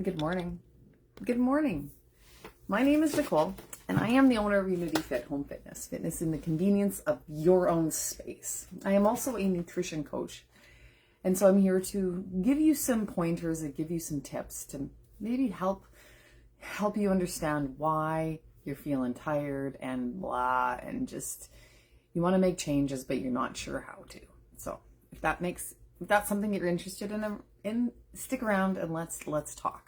Good morning. Good morning. My name is Nicole, and I am the owner of Unity Fit Home Fitness. Fitness in the convenience of your own space. I am also a nutrition coach, and so I'm here to give you some pointers and give you some tips to maybe help you understand why you're feeling tired and blah, and just you want to make changes, but you're not sure how to. So if that's something that you're interested in, stick around and let's talk.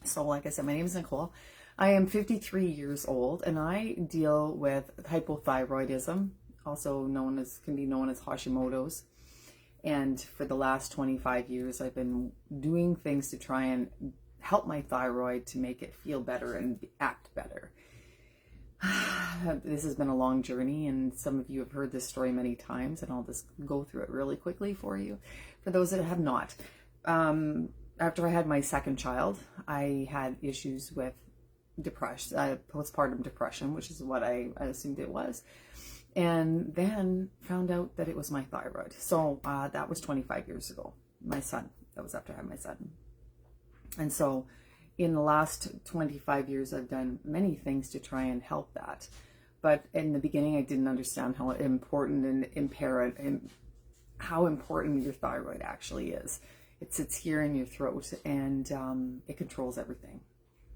So like I said, my name is Nicole. I am 53 years old, and I deal with hypothyroidism, also can be known as Hashimoto's. And for the last 25 years, I've been doing things to try and help my thyroid to make it feel better and act better. This has been a long journey, and some of you have heard this story many times, and I'll just go through it really quickly for you. For those that have not, after I had my second child, I had issues with depression, postpartum depression, which is what I assumed it was, and then found out that it was my thyroid. So that was 25 years ago. That was after I had my son. And so in the last 25 years, I've done many things to try and help that. But in the beginning, I didn't understand how important and imperative and how important your thyroid actually is. It sits here in your throat, and it controls everything.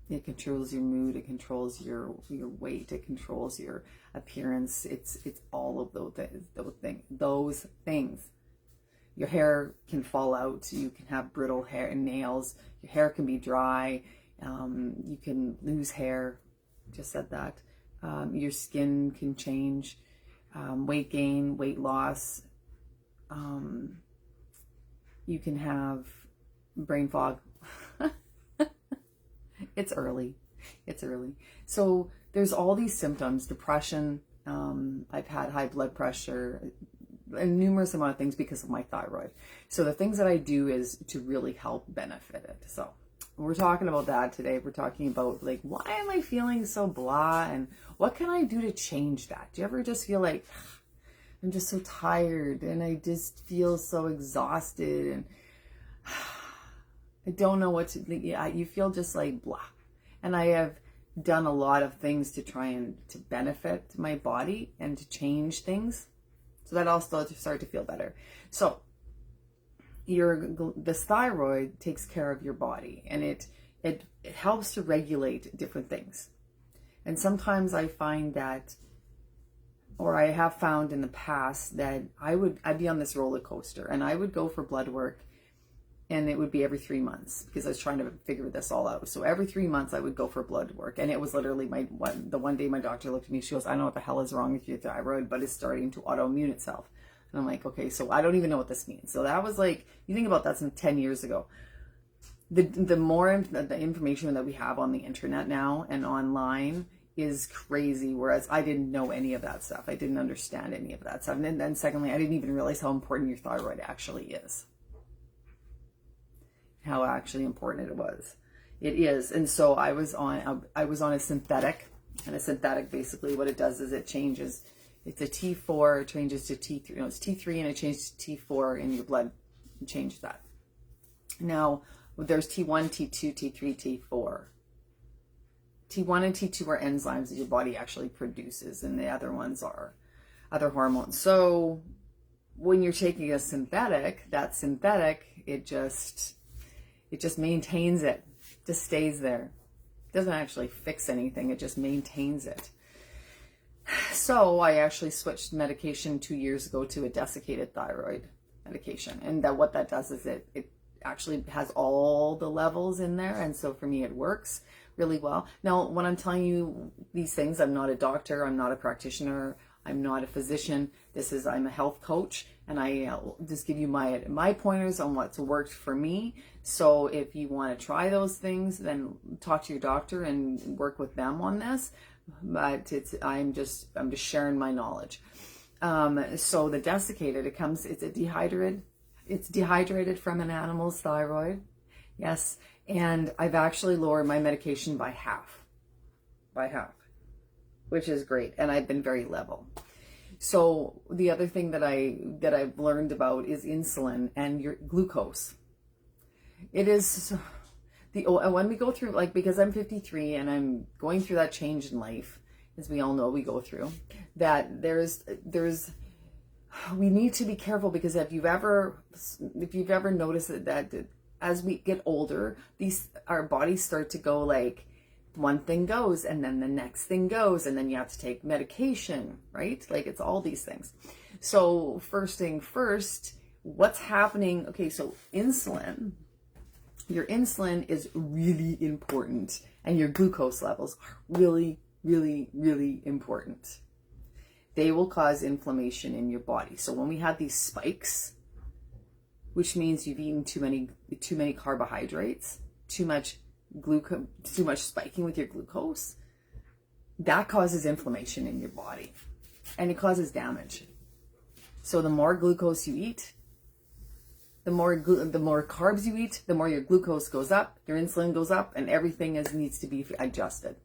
It controls your mood. It controls your weight. It controls your appearance. It's all of those things. Your hair can fall out. You can have brittle hair and nails. Your hair can be dry. You can lose hair. Just said that. Your skin can change. Weight gain, weight loss. You can have brain fog. It's early. So there's all these symptoms, depression. I've had high blood pressure and numerous amount of things because of my thyroid. So the things that I do is to really help benefit it. So we're talking about that today. We're talking about why am I feeling so blah, and what can I do to change that? Do you ever just feel like I'm just so tired and I just feel so exhausted and I don't know what to think? Yeah, you feel just like blah. And I have done a lot of things to try and to benefit my body and to change things, so that I'll start to feel better. So this thyroid takes care of your body, and it helps to regulate different things. And sometimes I find that, or I have found in the past, that I'd be on this roller coaster, and I would go for blood work, and it would be every 3 months because I was trying to figure this all out. So every 3 months I would go for blood work, and it was literally the one day my doctor looked at me. She goes, "I don't know what the hell is wrong with your thyroid, but it's starting to autoimmune itself." And I'm like, okay, so I don't even know what this means. So that was you think about that, 10 years ago. The more the information that we have on the internet now and online is crazy, whereas I didn't know any of that stuff. I didn't understand any of that stuff. And then secondly, I didn't even realize how important your thyroid actually is. How actually important it was. It is. And so I was on a synthetic, and a synthetic, basically what it does is it changes. It's a T4, it changes to T3. No, it's T3 and it changes to T4 in your blood. Change that. Now, there's T1, T2, T3, T4. T1 and T2 are enzymes that your body actually produces, and the other ones are other hormones. So when you're taking a synthetic, it just maintains it, just stays there. It doesn't actually fix anything, it just maintains it. So I actually switched medication 2 years ago to a desiccated thyroid medication. And what that does is it actually has all the levels in there. And so for me, it works really well. Now, when I'm telling you these things, I'm not a doctor, I'm not a practitioner, I'm not a physician. I'm a health coach, and I just give you my pointers on what's worked for me. So if you want to try those things, then talk to your doctor and work with them on this. But I'm just sharing my knowledge. So the desiccated, it's dehydrated from an animal's thyroid. Yes. And I've actually lowered my medication by half, which is great. And I've been very level. So the other thing that I've learned about is insulin and your glucose. when we go through, like, because I'm 53 and I'm going through that change in life, as we all know we go through, that we need to be careful, because if you've ever noticed that as we get older, our bodies start to go like, one thing goes and then the next thing goes, and then you have to take medication, right? Like, it's all these things. So first thing first, what's happening? Okay, so your insulin is really important, and your glucose levels are really, really, really important. They will cause inflammation in your body. So when we have these spikes, which means you've eaten too many carbohydrates, too much spiking with your glucose, that causes inflammation in your body, and it causes damage. So the more glucose you eat, the more carbs you eat, the more your glucose goes up, your insulin goes up, and everything needs to be adjusted.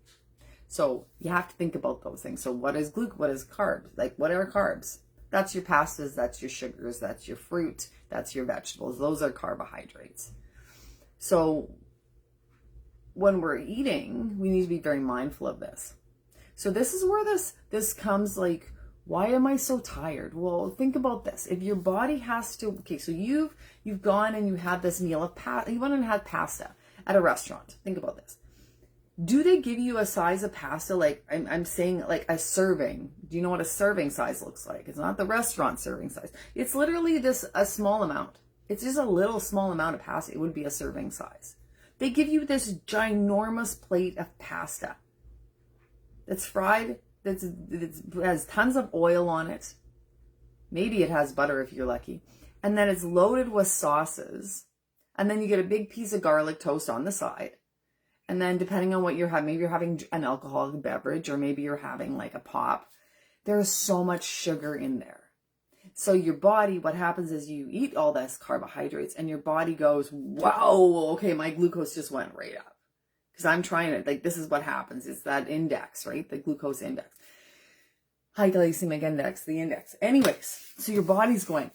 So you have to think about those things. So what is what is carbs? Like, what are carbs? That's your pastas, that's your sugars, that's your fruit, that's your vegetables. Those are carbohydrates. So when we're eating, we need to be very mindful of this. So this is where this comes, like, why am I so tired? Well, think about this. If your body has to, okay, so you've gone and you had this meal of you went and had pasta at a restaurant. Think about this. Do they give you a size of pasta? Like, I'm saying, like, a serving. Do you know what a serving size looks like? It's not the restaurant serving size. It's literally a small amount. It's just a little small amount of pasta. It would be a serving size. They give you this ginormous plate of pasta that's fried, that has tons of oil on it. Maybe it has butter if you're lucky. And then it's loaded with sauces. And then you get a big piece of garlic toast on the side. And then depending on what you're having, maybe you're having an alcoholic beverage, or maybe you're having like a pop. There's so much sugar in there. So your body, what happens is you eat all this carbohydrates and your body goes, wow, okay, my glucose just went right up. Because I'm trying to, like, this is what happens. It's that index, right? The glucose index. High glycemic index, the index. Anyways, so your body's going,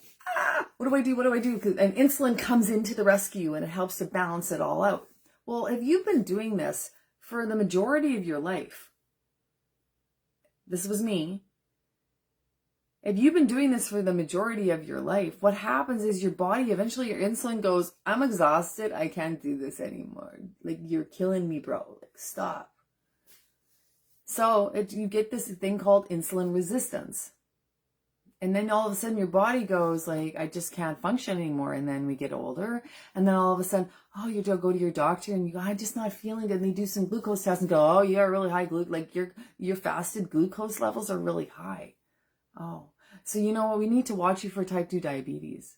what do I do? What do I do? And insulin comes into the rescue and it helps to balance it all out. Well, if you've been doing this for the majority of your life, this was me. If you've been doing this for the majority of your life, what happens is your body, eventually your insulin goes, I'm exhausted. I can't do this anymore. Like, you're killing me, bro. Like, stop. So you get this thing called insulin resistance. And then all of a sudden your body goes like, I just can't function anymore. And then we get older. And then all of a sudden, oh, you go to your doctor and you go, I'm just not feeling good. And they do some glucose tests and go, oh, you are really high glucose. Like your fasted glucose levels are really high. Oh, so you know what? We need to watch you for type 2 diabetes.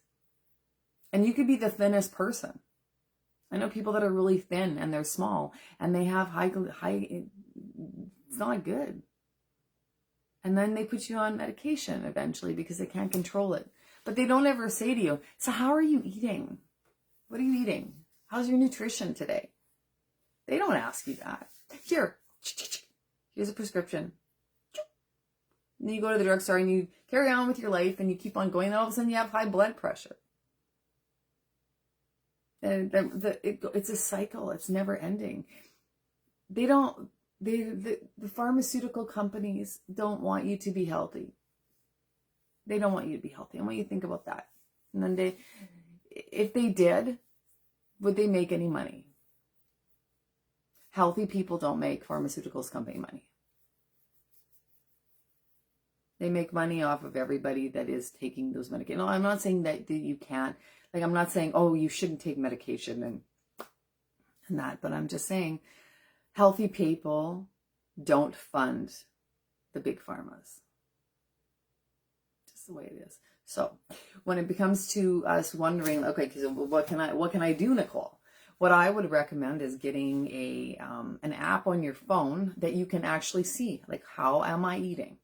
And you could be the thinnest person. I know people that are really thin and they're small and they have high, it's not good. And then they put you on medication eventually because they can't control it. But they don't ever say to you, so how are you eating? What are you eating? How's your nutrition today? They don't ask you that. Here's a prescription. And then you go to the drugstore and you carry on with your life and you keep on going. And all of a sudden you have high blood pressure. And it's a cycle. It's never ending. The pharmaceutical companies don't want you to be healthy. They don't want you to be healthy. I want you to think about that. And then if they did, would they make any money? Healthy people don't make pharmaceuticals company money. They make money off of everybody that is taking those medications. No, I'm not saying that you can't. Like, I'm not saying, oh, you shouldn't take medication and that. But I'm just saying, healthy people don't fund the big pharmas. Just the way it is. So when it becomes to us wondering, okay, because what can I do, Nicole? What I would recommend is getting an app on your phone that you can actually see, like, how am I eating?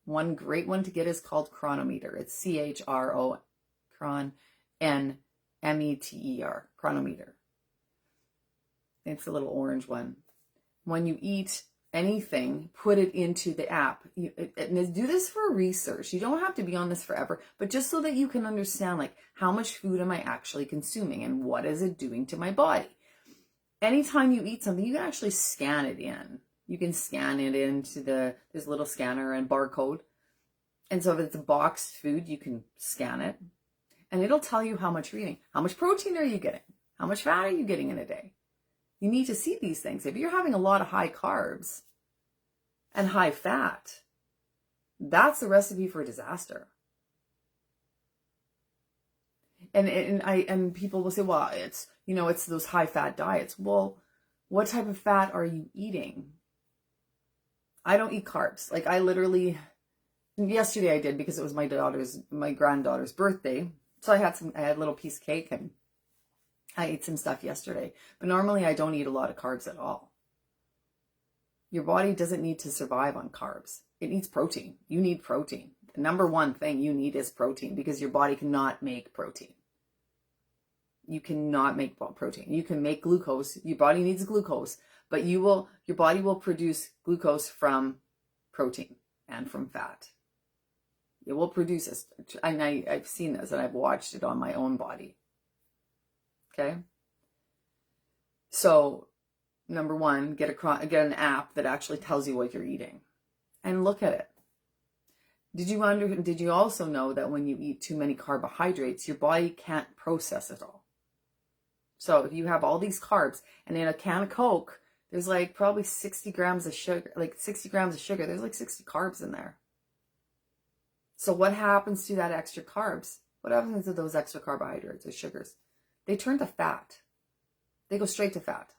One great one to get is called Chronometer. It's CHRONNMETER, Chronometer. It's a little orange one. When you eat anything, put it into the app. And do this for research. You don't have to be on this forever, but just so that you can understand, like, how much food am I actually consuming and what is it doing to my body? anytime you eat something, you can actually scan it in. You can scan it into there's a little scanner and barcode. And so if it's a boxed food, you can scan it. And it'll tell you how much you're eating. How much protein are you getting? How much fat are you getting in a day? You need to see these things. If you're having a lot of high carbs and high fat, that's the recipe for disaster. And people will say, well, it's those high fat diets. Well, what type of fat are you eating? I don't eat carbs. Like I literally, yesterday I did because it was my granddaughter's birthday. So I had a little piece of cake and I ate some stuff yesterday. But normally I don't eat a lot of carbs at all. Your body doesn't need to survive on carbs. It needs protein. You need protein. The number one thing you need is protein because your body cannot make protein. You cannot make protein. You can make glucose. Your body needs glucose, but your body will produce glucose from protein and from fat. It will produce this. And I've seen this and I've watched it on my own body. Okay. So number one, get an app that actually tells you what you're eating and look at it. Did you also know that when you eat too many carbohydrates, your body can't process it all? So if you have all these carbs and in a can of Coke, there's like probably 60 grams of sugar, there's like 60 carbs in there. So what happens to that extra carbs? What happens to those extra carbohydrates or sugars? They turn to fat. They go straight to fat.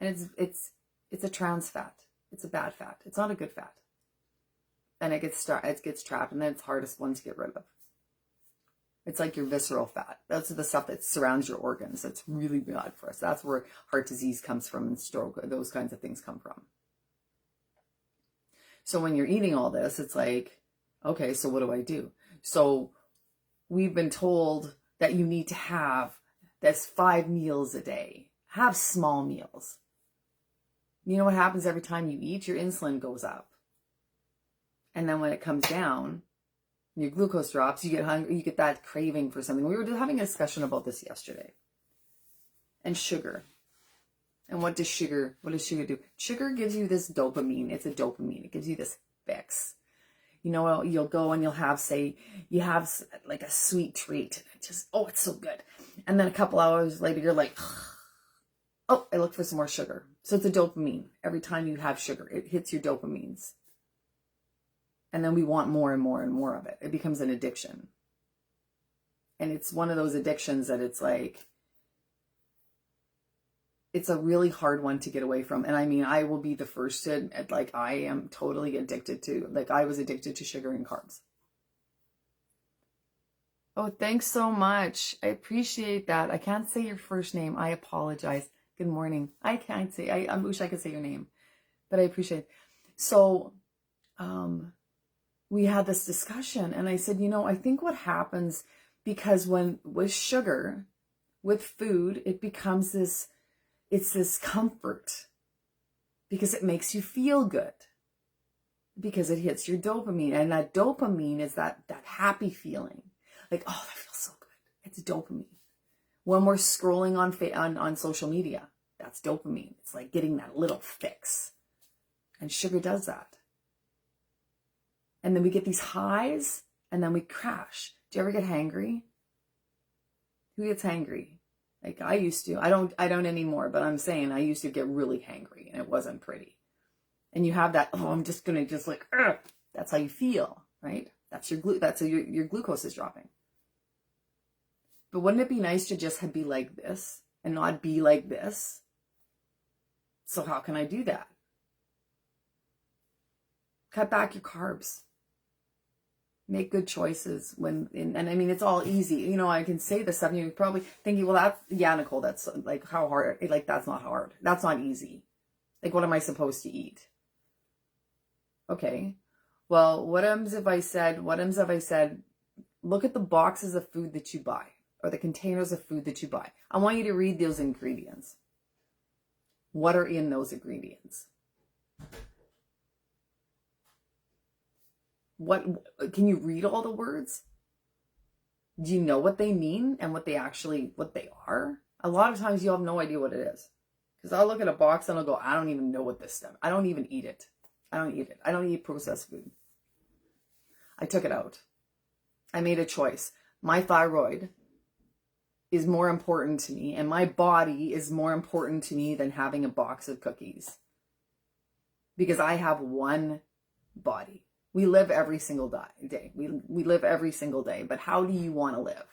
And it's a trans fat. It's a bad fat. It's not a good fat. And it gets trapped, and then it's hardest one to get rid of. It's like your visceral fat. That's the stuff that surrounds your organs. That's really bad for us. That's where heart disease comes from and stroke, those kinds of things come from. So when you're eating all this, it's like, okay, so what do I do? So we've been told that you need to have this 5 meals a day. Have small meals. You know what happens every time you eat? Your insulin goes up. And then when it comes down, your glucose drops, you get hungry, you get that craving for something. We were having a discussion about this yesterday. And sugar. And what does sugar do? Sugar gives you this dopamine. It's a dopamine. It gives you this fix. You know, you'll go and you'll have, say, you have like a sweet treat. Just, oh, it's so good. And then a couple hours later, you're like, oh, I look for some more sugar. So it's a dopamine. Every time you have sugar, it hits your dopamines. And then we want more and more and more of it. It becomes an addiction. And it's one of those addictions that it's like, it's a really hard one to get away from. And I mean, I will be the first to, like, I am totally addicted to, like, I was addicted to sugar and carbs. Oh, thanks so much. I appreciate that. I can't say your first name. I apologize. Good morning. I can't say, I wish I could say your name, but I appreciate it. So, we had this discussion and I said, I think what happens, because with sugar, with food, it becomes this comfort because it makes you feel good because it hits your dopamine, and that dopamine is that happy feeling. Like, oh, that feels so good. It's dopamine. When we're scrolling on social media, that's dopamine. It's like getting that little fix. And sugar does that. And then we get these highs and then we crash. Do you ever get hangry? Who gets hangry? Like I used to. I don't anymore, but I'm saying I used to get really hangry and it wasn't pretty. And you have that, oh, I'm just going to just like, ugh. That's how you feel, right? That's how your glucose is dropping. But wouldn't it be nice to just be like this and not be like this? So how can I do that? Cut back your carbs. Make good choices and I mean, it's all easy. I can say this stuff and you're probably thinking, well, Nicole, that's like how hard, like that's not hard. That's not easy. Like, what am I supposed to eat? Okay. Well, what if I said, look at the boxes of food that you buy or the containers of food that you buy. I want you to read those ingredients. What are in those ingredients? What can you read all the words? Do you know what they mean and what they are? A lot of times you'll have no idea what it is. Because I'll look at a box and I'll go, I don't even know what this stuff. I don't even eat it. I don't eat it. I don't eat processed food. I took it out. I made a choice. My thyroid is more important to me, and my body is more important to me than having a box of cookies. Because I have one body. We live every single day. We live every single day. But how do you want to live?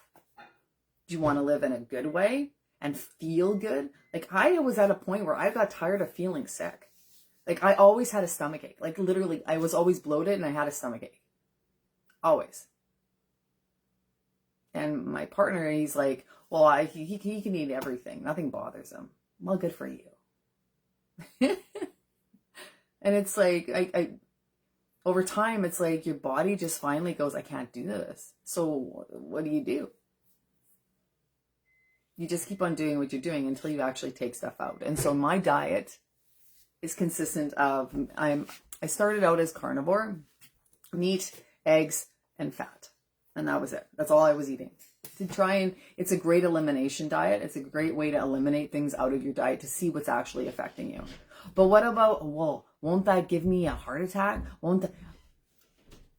Do you want to live in a good way and feel good? Like, I was at a point where I got tired of feeling sick. Like, I always had a stomach ache. Like, literally, I was always bloated and I had a stomach ache. Always. And my partner, he's like, well, he can eat everything. Nothing bothers him. Well, good for you. And it's like, I over time, it's like your body just finally goes, I can't do this. So what do? You just keep on doing what you're doing until you actually take stuff out. And so my diet is consistent of, I started out as carnivore, meat, eggs, and fat. And that was it. That's all I was eating. To try and, it's a great elimination diet. It's a great way to eliminate things out of your diet to see what's actually affecting you. But what about, well, won't that give me a heart attack?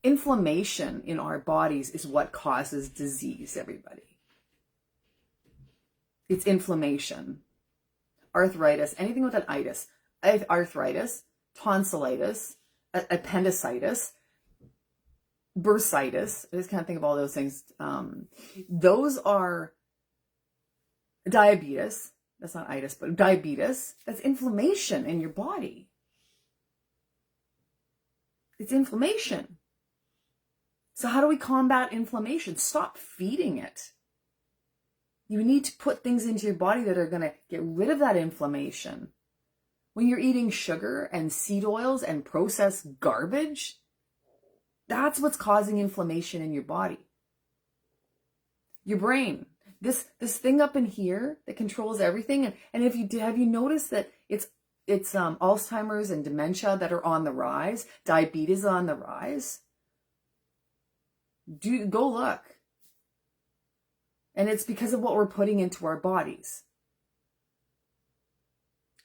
Inflammation in our bodies is what causes disease, everybody. It's inflammation. Arthritis, anything with an itis. Arthritis, tonsillitis, appendicitis, bursitis. I just can't think of all those things. Those are diabetes. That's not itis, but diabetes. That's inflammation in your body. It's inflammation. So how do we combat inflammation? Stop feeding it. You need to put things into your body that are going to get rid of that inflammation. When you're eating sugar and seed oils and processed garbage, that's what's causing inflammation in your body. Your brain, this thing up in here that controls everything. And if you did, have you noticed that it's Alzheimer's and dementia that are on the rise, diabetes on the rise? Go look. And it's because of what we're putting into our bodies.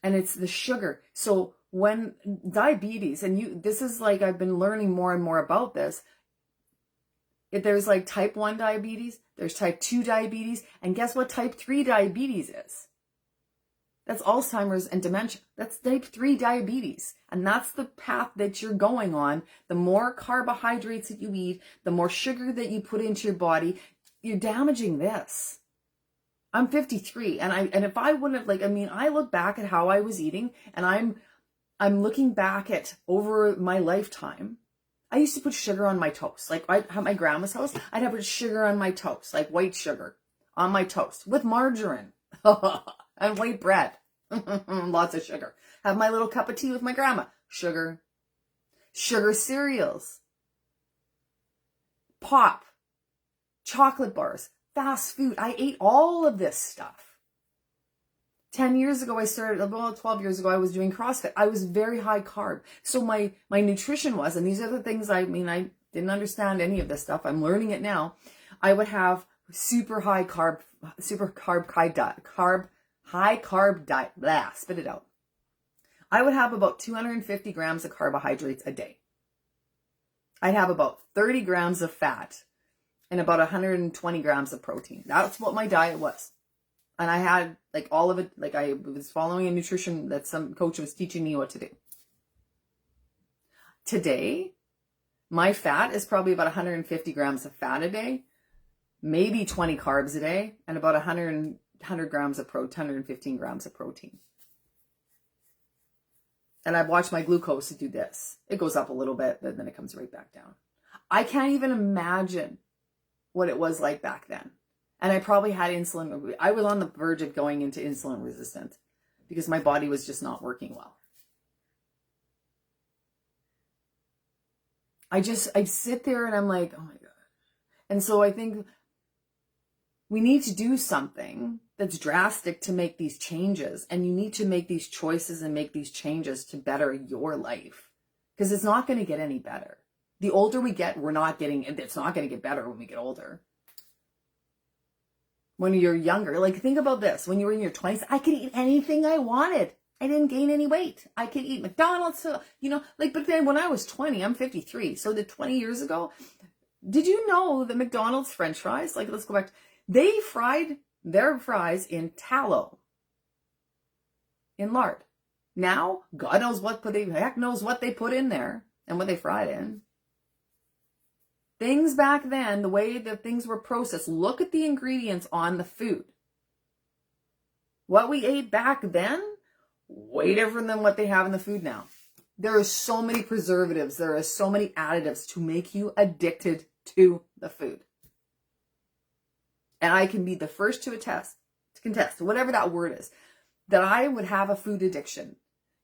And it's the sugar. So when diabetes, and this is like, I've been learning more and more about this. There's like type 1 diabetes, there's type 2 diabetes, and guess what type 3 diabetes is? That's Alzheimer's and dementia. That's type 3 diabetes. And that's the path that you're going on. The more carbohydrates that you eat, the more sugar that you put into your body, you're damaging this. I'm 53, and if I wouldn't have, I look back at how I was eating, and I'm looking back at over my lifetime. I used to put sugar on my toast. Like, I have my grandma's house, I'd have sugar on my toast, like white sugar on my toast with margarine and white bread. Lots of sugar. Have my little cup of tea with my grandma. Sugar cereals, pop, chocolate bars, fast food. I ate all of this stuff. 10 years ago, 12 years ago, I was doing CrossFit. I was very high carb. So my nutrition was, and these are the things, I didn't understand any of this stuff. I'm learning it now. I would have high carb diet. Blah, spit it out. I would have about 250 grams of carbohydrates a day. I'd have about 30 grams of fat and about 120 grams of protein. That's what my diet was. And I had like all of it, like I was following a nutrition that some coach was teaching me what to do. Today, my fat is probably about 150 grams of fat a day, maybe 20 carbs a day, and about 100 grams of 115 grams of protein. And I've watched my glucose do this. It goes up a little bit, but then it comes right back down. I can't even imagine what it was like back then. And I probably had insulin. I was on the verge of going into insulin resistance because my body was just not working well. I sit there and I'm like, oh my God. And so I think we need to do something that's drastic to make these changes. And you need to make these choices and make these changes to better your life. Because it's not going to get any better. The older we get, it's not going to get better when we get older. when you're younger. Like, think about this. When you were in your 20s, I could eat anything I wanted. I didn't gain any weight. I could eat McDonald's, but then when I was 20, I'm 53. So the 20 years ago, did you know that McDonald's French fries, like, let's go back, they fried their fries in tallow, in lard. Now, God knows heck knows what they put in there and what they fried in. Things back then, the way that things were processed, look at the ingredients on the food. What we ate back then, way different than what they have in the food now. There are so many preservatives. There are so many additives to make you addicted to the food. And I can be the first to contest, whatever that word is, that I would have a food addiction.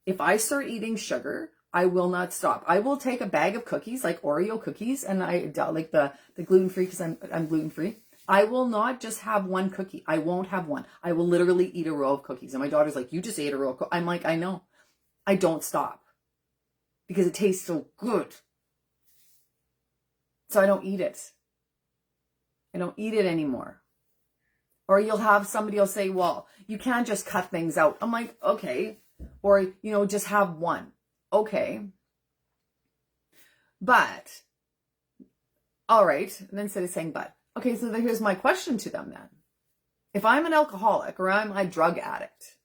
If I start eating sugar, I will not stop. I will take a bag of cookies, like Oreo cookies, and I like the gluten-free, because I'm gluten-free. I will not just have one cookie. I won't have one. I will literally eat a row of cookies. And my daughter's like, you just ate a row of cookies. I'm like, I know. I don't stop because it tastes so good. So I don't eat it. I don't eat it anymore. Or you'll have somebody will say, well, you can't just cut things out. I'm like, okay. Or, just have one. Okay. But, all right. And then instead of saying but. Okay, so here's my question to them then. If I'm an alcoholic or I'm a drug addict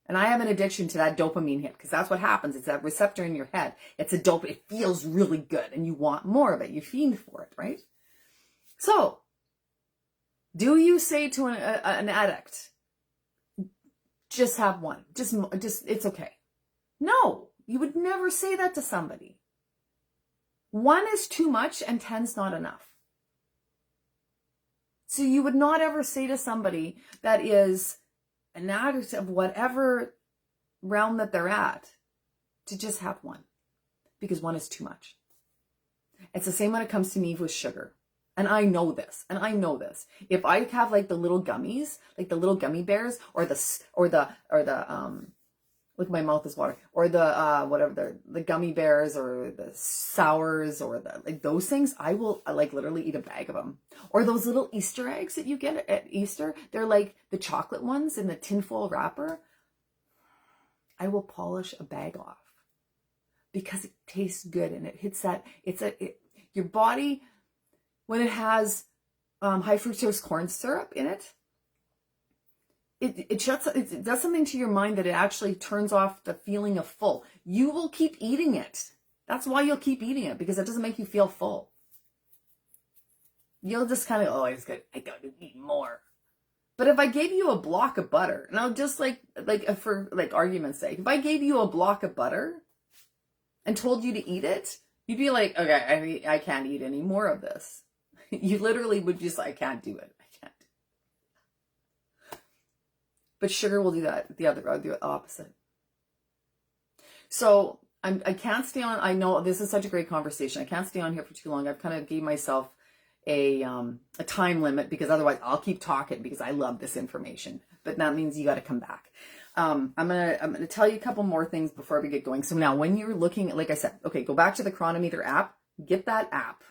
and I have an addiction to that dopamine hit, because that's what happens. It's that receptor in your head. It's a dopamine. It feels really good and you want more of it. You fiend for it, right? So, do you say to an addict, just have one. Just, it's okay. No, you would never say that to somebody. 1 is too much and 10's not enough. So you would not ever say to somebody that is an addict of whatever realm that they're at to just have one, because 1 is too much. It's the same when it comes to me with sugar. And I know this, If I have like the little gummies, like the little gummy bears, or look, my mouth is watering, or the gummy bears, or the sours, or like those things, I will like literally eat a bag of them. Or those little Easter eggs that you get at Easter, they're like the chocolate ones in the tinfoil wrapper. I will polish a bag off because it tastes good and it hits that. Your body, when it has high fructose corn syrup in it, it does something to your mind that it actually turns off the feeling of full. You will keep eating it. That's why you'll keep eating it, because it doesn't make you feel full. You'll just kind of, I got to eat more. But if I gave you a block of butter, and I'll just for argument's sake, if I gave you a block of butter and told you to eat it, you'd be like, okay, I can't eat any more of this. You literally would just, I can't do it. But sugar will do that, the opposite. So I can't stay on. I know this is such a great conversation. I can't stay on here for too long. I've kind of gave myself a time limit, because otherwise I'll keep talking, because I love this information. But that means you got to come back. I'm gonna tell you a couple more things before we get going. So now, when you're looking at, like I said, okay, go back to the Chronometer app. Get that app.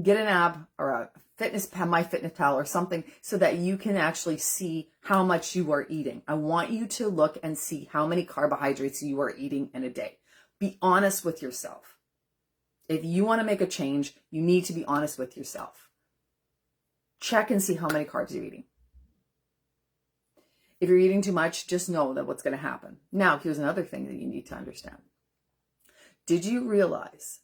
Get an app or a MyFitnessPal or something, so that you can actually see how much you are eating. I want you to look and see how many carbohydrates you are eating in a day. Be honest with yourself. If you want to make a change, you need to be honest with yourself. Check and see how many carbs you're eating. If you're eating too much, just know that what's going to happen. Now, here's another thing that you need to understand. Did you realize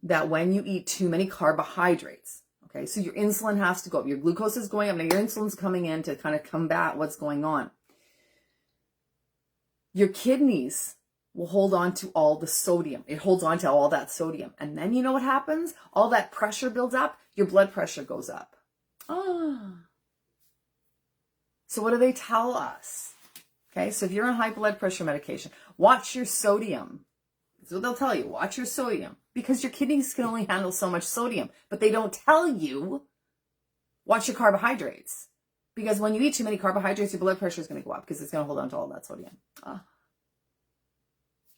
that when you eat too many carbohydrates, okay, so your insulin has to go up, your glucose is going up, now your insulin's coming in to kind of combat what's going on. Your kidneys will hold on to all the sodium. It holds on to all that sodium. And then you know what happens? All that pressure builds up, your blood pressure goes up. So what do they tell us? Okay, so if you're on high blood pressure medication, watch your sodium. That's what they'll tell you. Watch your sodium, because your kidneys can only handle so much sodium. But they don't tell you, watch your carbohydrates. Because when you eat too many carbohydrates, your blood pressure is going to go up, because it's going to hold on to all that sodium.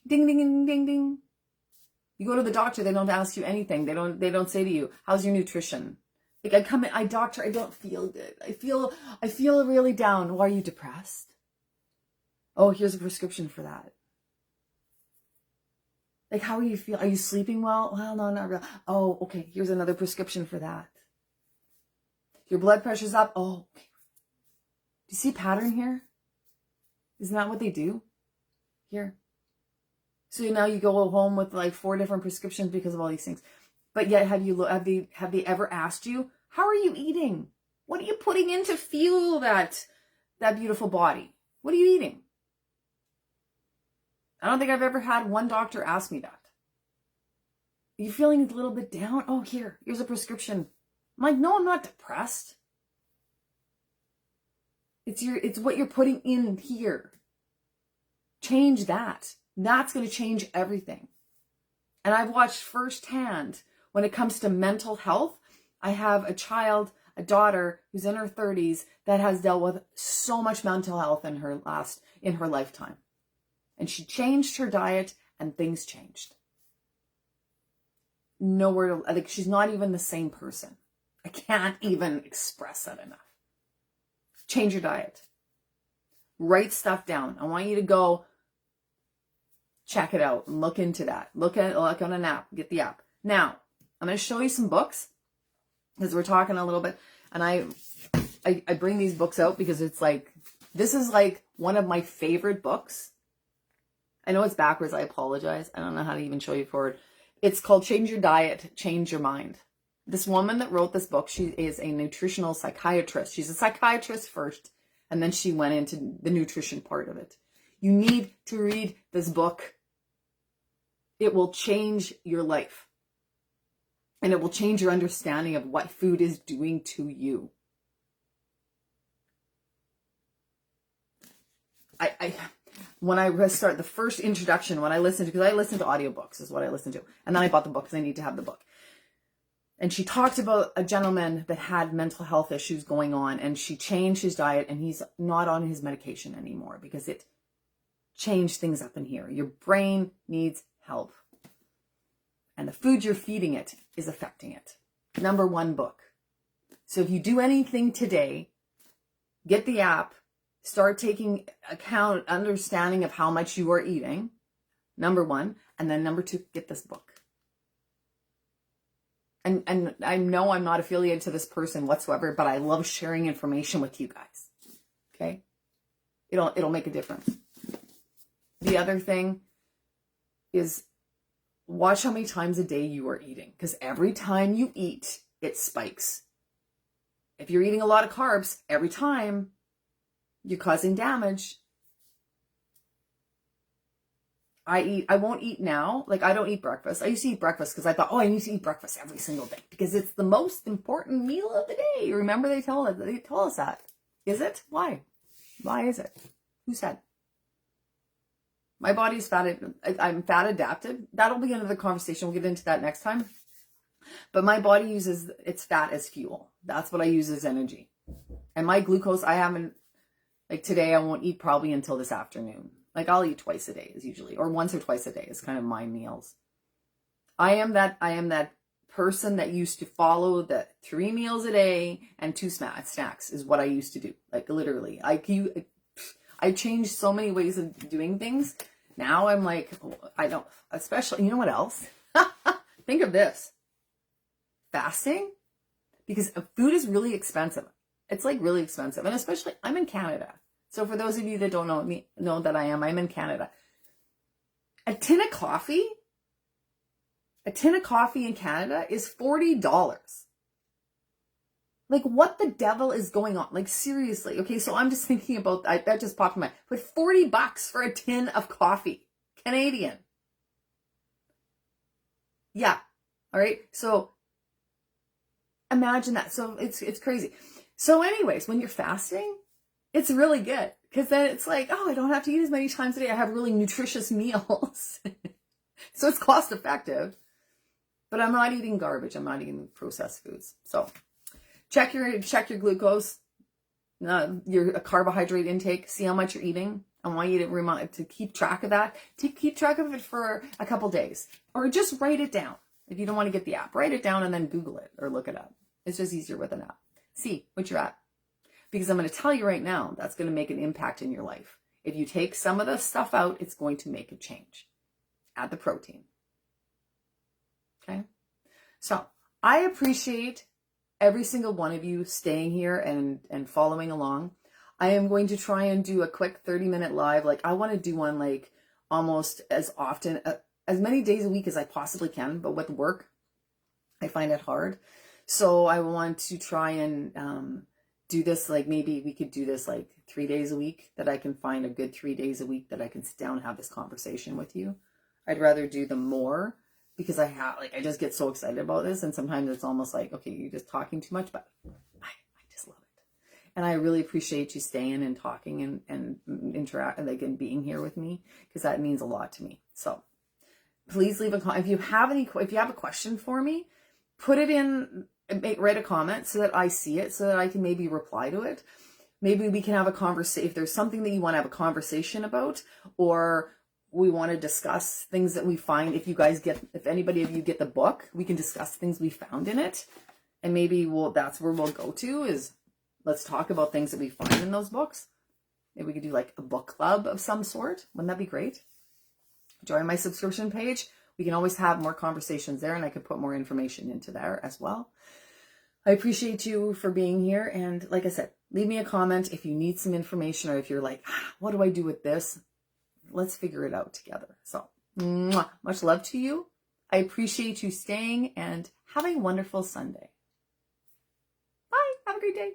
Ding, ding, ding, ding, ding. You go to the doctor, they don't ask you anything. They don't say to you, how's your nutrition? Like I come in, doctor, I don't feel good. I feel really down. Why are you depressed? Oh, here's a prescription for that. Like, how are you feel? Are you sleeping well? Well, no, not really. Oh, okay. Here's another prescription for that. Your blood pressure's up. Oh, okay. Do you see a pattern here? Isn't that what they do? Here. So now you go home with like 4 different prescriptions because of all these things. But yet, have they ever asked you, how are you eating? What are you putting in to fuel that beautiful body? What are you eating? I don't think I've ever had one doctor ask me that. Are you feeling a little bit down? Oh, here's a prescription. I'm like, no, I'm not depressed. It's what you're putting in here. Change that. That's going to change everything. And I've watched firsthand when it comes to mental health. I have a daughter who's in her 30s that has dealt with so much mental health in her lifetime. And she changed her diet and things changed. She's not even the same person. I can't even express that enough. Change your diet. Write stuff down. I want you to go check it out and look into that. Look on an app. Get the app. Now, I'm going to show you some books because we're talking a little bit. And I bring these books out because this is like one of my favorite books. I know it's backwards. I apologize. I don't know how to even show you forward. It's called Change Your Diet, Change Your Mind. This woman that wrote this book, she is a nutritional psychiatrist. She's a psychiatrist first, and then she went into the nutrition part of it. You need to read this book. It will change your life. And it will change your understanding of what food is doing to you. When I start the first introduction, when I listened to, because I listen to audiobooks is what I listen to. And then I bought the book because I need to have the book. And she talked about a gentleman that had mental health issues going on, and she changed his diet, and he's not on his medication anymore because it changed things up in here. Your brain needs help. And the food you're feeding it is affecting it. Number 1 book. So if you do anything today, get the app, start taking understanding of how much you are eating, number 1. And then number 2, get this book. And I know I'm not affiliated to this person whatsoever, but I love sharing information with you guys. Okay? It'll make a difference. The other thing is watch how many times a day you are eating, because every time you eat, it spikes. If you're eating a lot of carbs, every time you're causing damage. I won't eat now. Like, I don't eat breakfast. I used to eat breakfast because I thought, I need to eat breakfast every single day because it's the most important meal of the day. Remember they told us that. Is it? Why? Why is it? Who said? My body's fat. I'm fat adapted. That'll be another conversation. We'll get into that next time. But my body uses its fat as fuel. That's what I use as energy. And my glucose, like today, I won't eat probably until this afternoon. Like I'll eat twice a day is usually, or once or twice a day is kind of my meals. I am that person that used to follow the 3 meals a day and 2 snacks is what I used to do. Like literally, I changed so many ways of doing things. Now I'm like, I don't, especially, you know what else? Think of this. Fasting, because food is really expensive. It's like really expensive. And especially, I'm in Canada. So for those of you that don't know that I'm in Canada. A tin of coffee in Canada is $40. Like, what the devil is going on? Like, seriously. Okay, so I'm just thinking about that just popped in my mind. But $40 for a tin of coffee. Canadian. Yeah. All right. So imagine that. So it's crazy. So anyways, when you're fasting, it's really good because then it's like, I don't have to eat as many times a day. I have really nutritious meals. So it's cost effective, but I'm not eating garbage. I'm not eating processed foods. So check your glucose, your carbohydrate intake, see how much you're eating. I want you to keep track of that, to keep track of it for a couple days, or just write it down. If you don't want to get the app, write it down and then Google it or look it up. It's just easier with an app. See what you're at. Because I'm going to tell you right now, that's going to make an impact in your life. If you take some of the stuff out, it's going to make a change. Add the protein. Okay? So I appreciate every single one of you staying here and following along. I am going to try and do a quick 30-minute live. Like, I want to do one like almost as often, as many days a week as I possibly can. But with work, I find it hard. So I want to try and do this, like maybe we could do this like 3 days a week, that I can find a good 3 days a week that I can sit down and have this conversation with you. I'd rather do them more because I just get so excited about this. And sometimes it's almost like, okay, you're just talking too much, but I just love it. And I really appreciate you staying and talking and interact, like, and being here with me, because that means a lot to me. So please leave a comment. If you have a question for me, put it in, write a comment so that I see it, so that I can maybe reply to it. Maybe we can have a conversation. If there's something that you want to have a conversation about, or we want to discuss things that we find, if anybody of you get the book, we can discuss things we found in it. And maybe that's where we'll go to, is let's talk about things that we find in those books. Maybe we could do like a book club of some sort. Wouldn't that be great? Join my subscription page. We can always have more conversations there, and I could put more information into there as well. I appreciate you for being here. And like I said, leave me a comment if you need some information, or if you're like, what do I do with this? Let's figure it out together. So much love to you. I appreciate you staying, and have a wonderful Sunday. Bye. Have a great day.